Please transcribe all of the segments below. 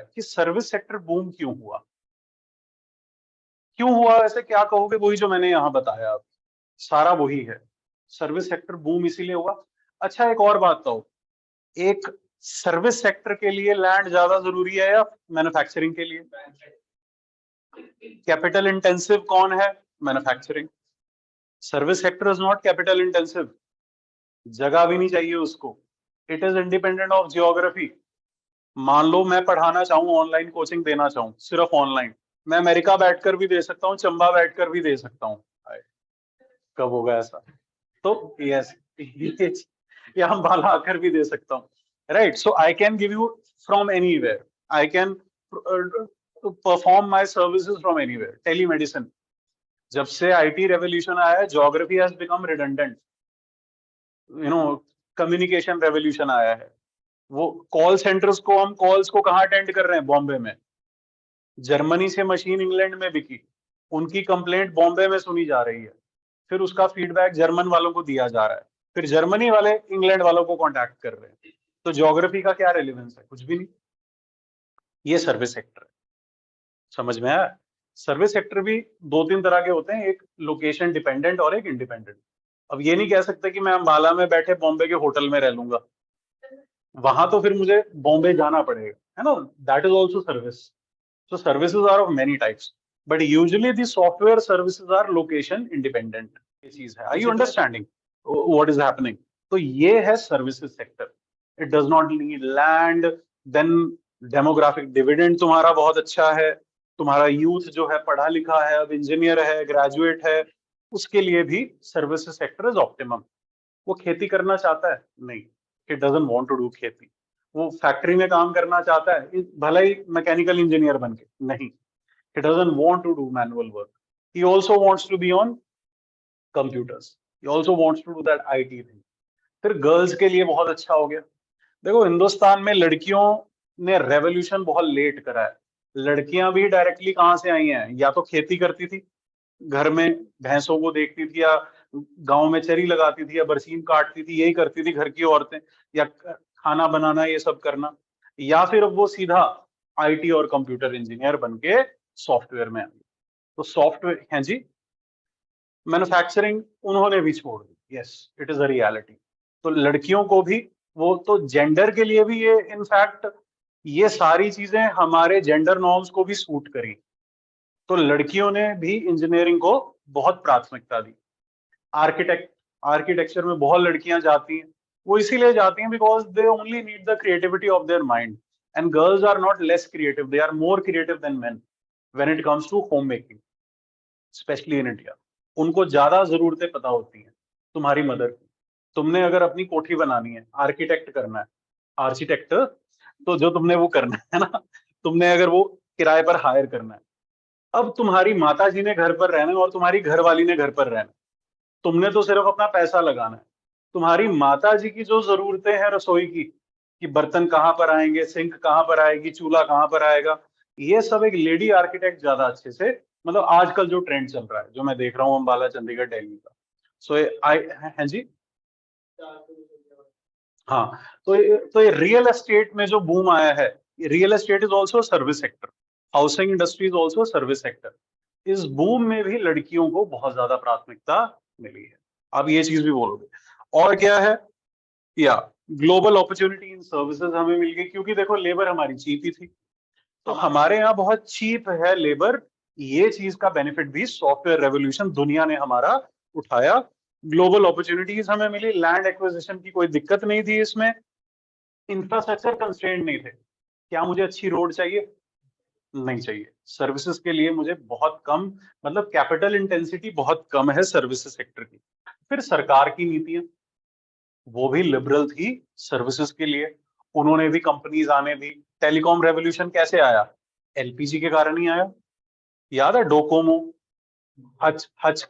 कि service sector boom क्यों हुआ? क्यों हुआ ऐसे क्या कहोगे? वही जो मैंने यहाँ बताया, सारा वही है। सर्विस सेक्टर बूम इसीलिए हुआ। अच्छा, एक और बात कहो, एक सर्विस सेक्टर के लिए लैंड ज्यादा जरूरी है या मैन्युफैक्चरिंग के लिए? कैपिटल इंटेंसिव कौन है? Manufacturing. Service sector is not capital intensive, जगह भी नहीं चाहिए उसको। It is independent of geography. मान लो मैं पढ़ाना चाहूँ, ऑनलाइन कोचिंग देना चाहूँ, सिर्फ ऑनलाइन, मैं अमेरिका बैठकर भी दे सकता हूँ, चंबा बैठकर भी दे सकता हूँ। कब होगा ऐसा? तो यस, या हम बाला आकर भी दे सकता हूँ, right? So I can give you from anywhere, I can perform my services from anywhere. Telemedicine, जब से आईटी रेवोल्यूशन आया है, geography has become redundant, communication revolution आया है। वो कॉल सेंटर्स को, हम कॉल्स को कहाँ अटेंड कर रहे हैं? बॉम्बे में। जर्मनी से मशीन इंग्लैंड में बिकी, उनकी कंप्लेंट बॉम्बे में सुनी जा रही है, फिर उसका फीडबैक जर्मन वालों को दिया जा रहा है, फिर जर्मनी वाले इंग्लैंड वालों को कांटेक्ट कर रहे हैं। तो ज्योग्राफी का क्या रेलेवेंस है? कुछ भी नहीं। ये सर्विस सेक्टर है। समझ में आया? सर्विस सेक्टर भी दो तीन तरह के होते हैं, एक लोकेशन डिपेंडेंट और एक इंडिपेंडेंट। अब ये नहीं कह सकते कि मैं अंबाला में बैठे बॉम्बे के होटल में रह लूंगा, वहां तो फिर मुझे बॉम्बे जाना पड़ेगा, है ना? That is also service. So services are of many types, but usually the software services are location independent. ये चीज है। Are you understanding what is happening? तो ये है services sector. It does not need land. Then demographic dividend तुम्हारा बहुत अच्छा है, तुम्हारा यूथ जो है पढ़ा लिखा है, अब इंजीनियर है, ग्रेजुएट है, उसके लिए भी सर्विसेज सेक्टर इज ऑप्टिमम। वो खेती करना चाहता है? नहीं, he doesn't want to do खेती। वो फैक्ट्री में काम करना चाहता है, भले ही मैकेनिकल इंजीनियर बन के? नहीं, he doesn't want to do manual work. He also wants to be on computers. He also wants to do that IT thing. फिर गर्ल्स के लिए बहुत अच्छा हो गया। देखो, हिंदुस्तान में लड़कियों ने रेवोल्यूशन बहुत लेट करा है। लड़कियां भी डायरेक्टली कहाँ से आई हैं? या तो खेती करती थी, घर में भैंसों को देखती थी, या गांव में चरी लगाती थी, या बरसीम काटती थी, यही करती थी घर की औरतें, या खाना बनाना, ये सब करना। या फिर अब वो सीधा आईटी और कंप्यूटर इंजीनियर बन के सॉफ्टवेयर में आ गई। तो सॉफ्टवेयर है जी, मैन्युफैक्चरिंग उन्होंने भी छोड़ दी। Yes, it is a reality. तो लड़कियों को भी, वो तो जेंडर के लिए भी, ये इनफैक्ट ये सारी चीजें हमारे जेंडर नॉर्म्स को भी सूट करी। तो लड़कियों ने भी इंजीनियरिंग को बहुत प्राथमिकता दी। आर्किटेक्चर में बहुत लड़कियां जाती हैं। वो इसीलिए जाती हैं because they only need the creativity of their mind, and girls are not less creative, they are more creative than men when it comes to home making, specially in India. उनको ज्यादा जरूरतें पता होती हैं तुम्हारी मदर की। तुमने अगर अपनी कोठी बनानी है, आर्किटेक्ट करना है, आर्किटेक्ट, तो जो तुमने वो करना है ना, तुमने अगर वो किराए पर हायर करना है, अब तुम्हारी माता जी ने घर पर रहना है और तुम्हारी घरवाली ने घर पर रहना है, तुमने तो सिर्फ अपना पैसा लगाना है। तुम्हारी माता जी की जो जरूरतें हैं रसोई की, कि बर्तन कहाँ पर आएंगे, सिंक कहाँ पर आएगी, चूल्हा कहाँ पर आएगा, ये सब एक लेडी आर्किटेक्ट ज्यादा अच्छे से, मतलब आजकल जो ट्रेंड चल रहा है, जो मैं देख रहा हूँ अम्बाला, चंडीगढ़, दिल्ली का। सो आई है जी। हाँ, तो ये रियल एस्टेट में जो बूम आया है, real estate is also service sector, housing industry is also service sector. इस बूम में भी लड़कियों को बहुत ज्यादा प्राथमिकता मिली है। आप ये चीज भी बोलोगे। और क्या है? या ग्लोबल अपॉर्चुनिटी इन सर्विसेज हमें मिल गई, क्योंकि देखो लेबर हमारी चीप ही थी, तो हमारे यहाँ बहुत चीप है लेबर। ये चीज का बेनिफिट भी सॉफ्टवेयर रेवोल्यूशन दुनिया ने हमारा उठाया। ग्लोबल अपॉर्चुनिटीज हमें मिली, लैंड एक्विजिशन की कोई दिक्कत नहीं थी इसमें, इंफ्रास्ट्रक्चर कंस्ट्रेंट नहीं थे। क्या मुझे अच्छी रोड चाहिए? नहीं चाहिए। सर्विसेज के लिए मुझे बहुत कम, मतलब कैपिटल इंटेंसिटी बहुत कम है सर्विसेज सेक्टर की। फिर सरकार की नीतियां, वो भी लिबरल थी सर्विसेज के लिए, उन्होंने भी कंपनीज आने दी। टेलीकॉम रेवोल्यूशन कैसे आया? एलपीजी के कारण ही आया। याद है डोकोमो, हच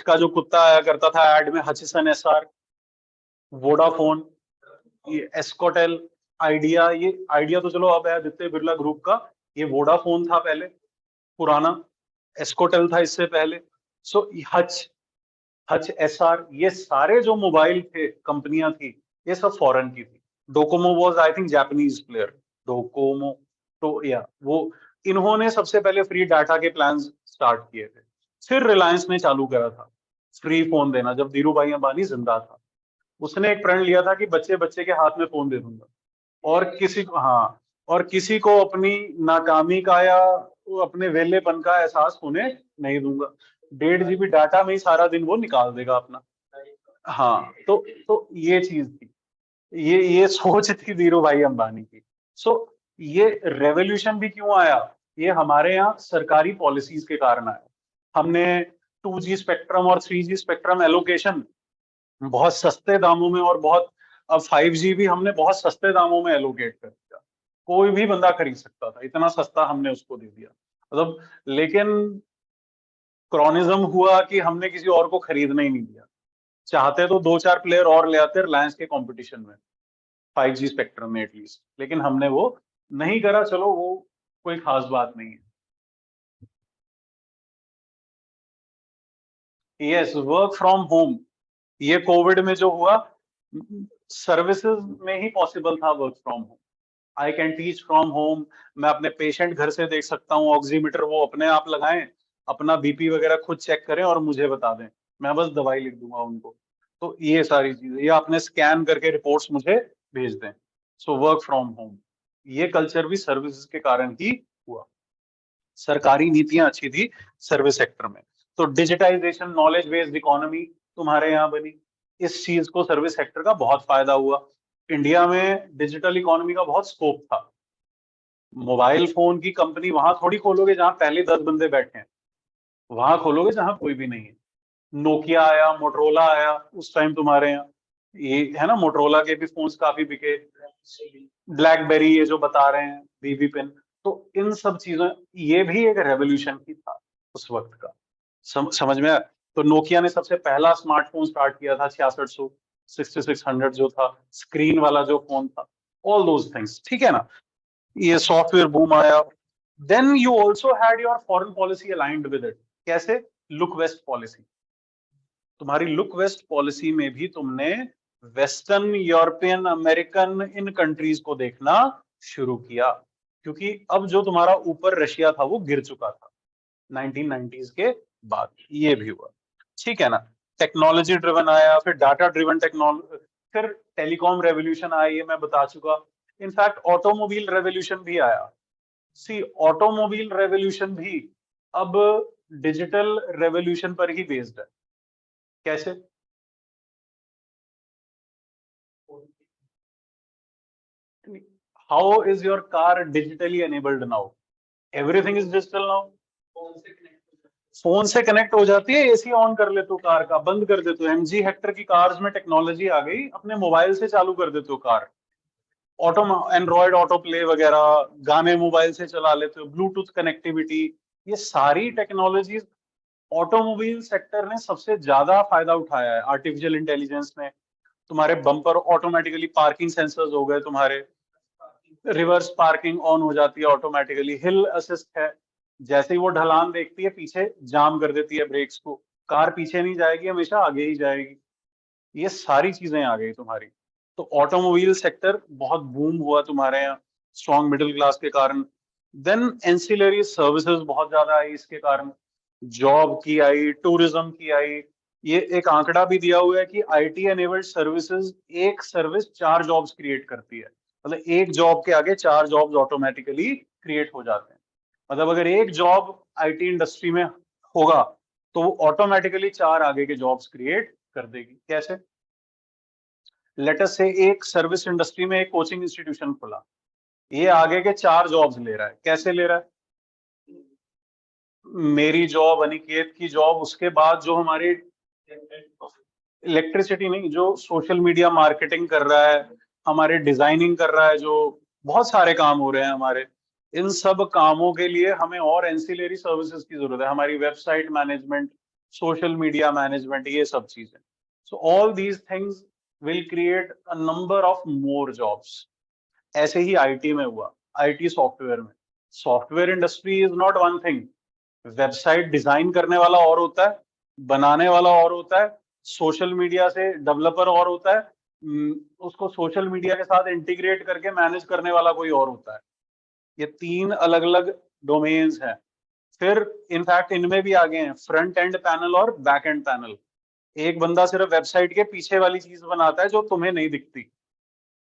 का जो कुत्ता आया करता था एड में, हचिसन एसआर, वोडाफोन, ये एस्कोटेल, आइडिया। ये आइडिया तो चलो अब है आदित्य बिरला ग्रुप का, ये वोडाफोन था पहले पुराना, एस्कोटेल था इससे पहले। सो हच हच एसआर, ये सारे जो मोबाइल थे, कंपनियां थी, ये सब फॉरेन की थी। Docomo was I think Japanese player, Docomo. तो या वो इन्होंने सबसे पहले फ्री डाटा के प्लान स्टार्ट किए थे, फिर रिलायंस ने चालू करा था फ्री फोन देना जब धीरू भाई अंबानी जिंदा था। उसने एक प्रण लिया था कि बच्चे बच्चे के हाथ में फोन दे दूंगा, और किसी को, हाँ, और किसी को अपनी नाकामी का या वो अपने वेलेपन का एहसास होने नहीं दूंगा। 1.5 GB डाटा में ही सारा दिन वो निकाल देगा अपना। हाँ, तो ये चीज थी, ये सोच थी धीरू भाई अंबानी की। सो ये रेवोल्यूशन भी क्यों आया? ये हमारे यहाँ सरकारी पॉलिसीज के कारण आया। हमने 2G स्पेक्ट्रम और 3G स्पेक्ट्रम एलोकेशन बहुत सस्ते दामों में, और बहुत, अब 5G भी हमने बहुत सस्ते दामों में एलोकेट कर दिया। कोई भी बंदा खरीद सकता था, इतना सस्ता हमने उसको दे दिया। मतलब, लेकिन क्रॉनिज्म हुआ कि हमने किसी और को खरीदना ही नहीं दिया। चाहते तो 2-4 प्लेयर और ले आते रिलायंस के कंपटीशन में 5G स्पेक्ट्रम में एटलीस्ट, लेकिन हमने वो नहीं करा। चलो, वो कोई खास बात नहीं है। यस, वर्क फ्रॉम होम, ये कोविड में जो हुआ, सर्विसेज में ही पॉसिबल था work from home. I can teach from home. मैं अपने पेशेंट घर से देख सकता हूँ, ऑक्सीमीटर वो अपने आप लगाएं, अपना बीपी वगैरह खुद चेक करें और मुझे बता दें, मैं बस दवाई लिख दूंगा उनको। तो ये सारी चीजें, या अपने स्कैन करके रिपोर्ट्स मुझे भेज दें। सो वर्क फ्रॉम होम, ये कल्चर भी सर्विसेज के कारण ही हुआ। सरकारी नीतियां अच्छी थी सर्विस सेक्टर में। तो डिजिटाइजेशन, नॉलेज बेस्ड इकोनॉमी तुम्हारे यहाँ बनी, इस चीज को सर्विस सेक्टर का बहुत फायदा हुआ। इंडिया में डिजिटल इकोनॉमी का बहुत स्कोप था। मोबाइल फोन की कंपनी वहां थोड़ी खोलोगे जहां पहले 10 बंदे बैठे हैं, वहां खोलोगे जहां कोई भी नहीं है। नोकिया आया, मोटरोला आया उस टाइम तुम्हारे यहाँ, ये है ना, मोटरोला के भी फोन्स काफी बिके। ब्लैकबेरी, ये जो बता रहे हैं, बीबी पिन। तो इन सब चीजों, ये भी एक रेवोल्यूशन ही था उस वक्त का। समझ में आया? तो नोकिया ने सबसे पहला स्मार्टफोन स्टार्ट किया था 6600, 6600 जो था, स्क्रीन वाला जो फोन था। ऑल दोज थिंग्स, ठीक है ना। ये सॉफ्टवेयर बूम आया। Then you also had your foreign policy aligned with it. कैसे? Look west policy. तुम्हारी लुक वेस्ट पॉलिसी में भी तुमने वेस्टर्न, यूरोपियन, अमेरिकन, इन कंट्रीज को देखना शुरू किया, क्योंकि अब जो तुम्हारा ऊपर रशिया था वो गिर चुका था 1990s के बाद। ये भी हुआ, ठीक है ना। टेक्नोलॉजी ड्रिवन आया, फिर डाटा ड्रिवन टेक्नोलॉजी, फिर टेलीकॉम रेवोल्यूशन आया, ये मैं बता चुका। इनफैक्ट ऑटोमोबाइल रेवोल्यूशन भी आया। सी, ऑटोमोबाइल रेवोल्यूशन भी अब डिजिटल रेवोल्यूशन पर ही बेस्ड है। कैसे? How is your car digitally enabled now? Everything is digital now. Phone से कनेक्ट हो जाती है, एसी ऑन कर लेते हो कार का, बंद कर देते हो। एमजी हेक्टर की कार्स में टेक्नोलॉजी आ गई, अपने मोबाइल से चालू कर देते हो car. Auto, Android auto play वगैरह, गाने मोबाइल से चला लेते हो, ब्लूटूथ कनेक्टिविटी। ये सारी टेक्नोलॉजीज ऑटोमोबाइल सेक्टर ने सबसे ज्यादा फायदा उठाया है। आर्टिफिशियल इंटेलिजेंस ने, तुम्हारे बम्पर ऑटोमेटिकली, पार्किंग सेंसर्स हो गए तुम्हारे, रिवर्स पार्किंग ऑन हो जाती है ऑटोमेटिकली, हिल असिस्ट है, जैसे ही वो ढलान देखती है पीछे जाम कर देती है ब्रेक्स को, कार पीछे नहीं जाएगी, हमेशा आगे ही जाएगी। ये सारी चीजें आ गई तुम्हारी। तो ऑटोमोबाइल सेक्टर बहुत बूम हुआ तुम्हारे यहाँ, स्ट्रॉन्ग मिडिल क्लास के कारण। देन एंसिलरी सर्विसेज बहुत ज्यादा आई इसके कारण, जॉब की आई, टूरिज्म की आई। ये एक आंकड़ा भी दिया हुआ है कि आईटी एनेबल्ड सर्विसेज, एक सर्विस 4 जॉब्स क्रिएट करती है। मतलब एक जॉब के आगे 4 जॉब्स ऑटोमेटिकली क्रिएट हो जाते हैं। मतलब अगर एक जॉब आईटी इंडस्ट्री में होगा तो वो ऑटोमेटिकली 4 आगे के जॉब्स क्रिएट कर देगी। कैसे? लेट अस से एक सर्विस इंडस्ट्री में एक कोचिंग इंस्टीट्यूशन खुला, ये आगे के 4 जॉब्स ले रहा है। कैसे ले रहा है? मेरी जॉब, अनिकेत की जॉब, उसके बाद जो हमारी इलेक्ट्रिसिटी नहीं, जो सोशल मीडिया मार्केटिंग कर रहा है, हमारे डिजाइनिंग कर रहा है, जो बहुत सारे काम हो रहे हैं हमारे, इन सब कामों के लिए हमें और एंसिलरी सर्विसेज की जरूरत है। हमारी website management, social media management, ये सब चीजें। So all these things will create a number of more jobs. ऐसे ही आईटी में हुआ, आईटी सॉफ्टवेयर में। Software industry is not one thing. Website design करने वाला और होता है, बनाने वाला और होता है, सोशल मीडिया से डेवलपर और होता है, उसको सोशल मीडिया के साथ इंटीग्रेट करके मैनेज करने वाला कोई और होता है। ये 3 अलग अलग डोमेन्स हैं। फिर इनफैक्ट इनमें भी आगे हैं फ्रंट एंड पैनल और बैक एंड पैनल। एक बंदा सिर्फ वेबसाइट के पीछे वाली चीज बनाता है जो तुम्हें नहीं दिखती।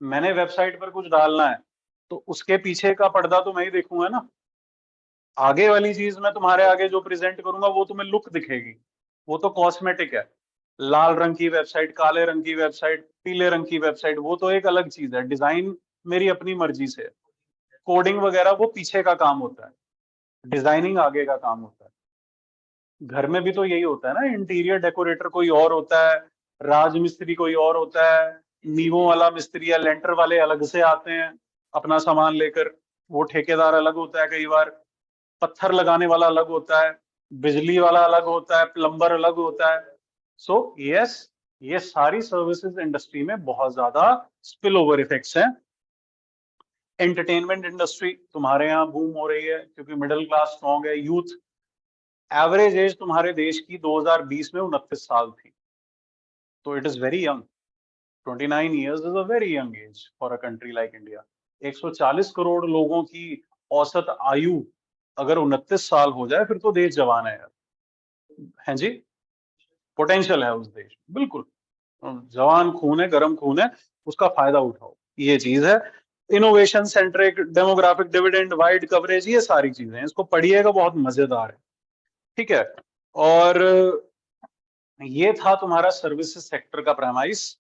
मैंने वेबसाइट पर कुछ डालना है तो उसके पीछे का पर्दा तो मैं ही देखूंगा ना। आगे वाली चीज मैं तुम्हारे आगे जो प्रेजेंट करूंगा वो तुम्हें लुक दिखेगी, वो तो कॉस्मेटिक है। लाल रंग की वेबसाइट, काले रंग की वेबसाइट, पीले रंग की वेबसाइट, वो तो एक अलग चीज है। डिजाइन मेरी अपनी मर्जी से है। कोडिंग वगैरह वो पीछे का काम होता है, डिजाइनिंग आगे का काम होता है। घर में भी तो यही होता है ना, इंटीरियर डेकोरेटर कोई और होता है, राज मिस्त्री कोई और होता है, नीवों वाला मिस्त्री या लेंटर वाले अलग से आते हैं अपना सामान लेकर, वो ठेकेदार अलग होता है कई बार, पत्थर लगाने वाला अलग होता है, बिजली वाला अलग होता है, प्लम्बर अलग होता है। सो यस, ये सारी सर्विसेज इंडस्ट्री में बहुत ज्यादा स्पिल ओवर इफेक्ट्स हैं। एंटरटेनमेंट इंडस्ट्री तुम्हारे यहाँ बूम हो रही है क्योंकि मिडिल क्लास स्ट्रॉन्ग है, यूथ। एवरेज एज तुम्हारे देश की 2020 में 29 साल थी, तो it is very young. 29 years is a very young age for a country like India. 140 crore लोगों की औसत आयु अगर 29 साल हो जाए फिर तो देश जवान है यार। हैं जी, पोटेंशियल है उस देश, बिल्कुल जवान खून है, गर्म खून है, उसका फायदा उठाओ, ये चीज है। Innovation centric, demographic dividend, wide coverage, ये सारी चीजें हैं, इसको पढ़िएगा, बहुत मजेदार है। ठीक है, और ये था तुम्हारा सर्विसेज सेक्टर का प्रेमाइस।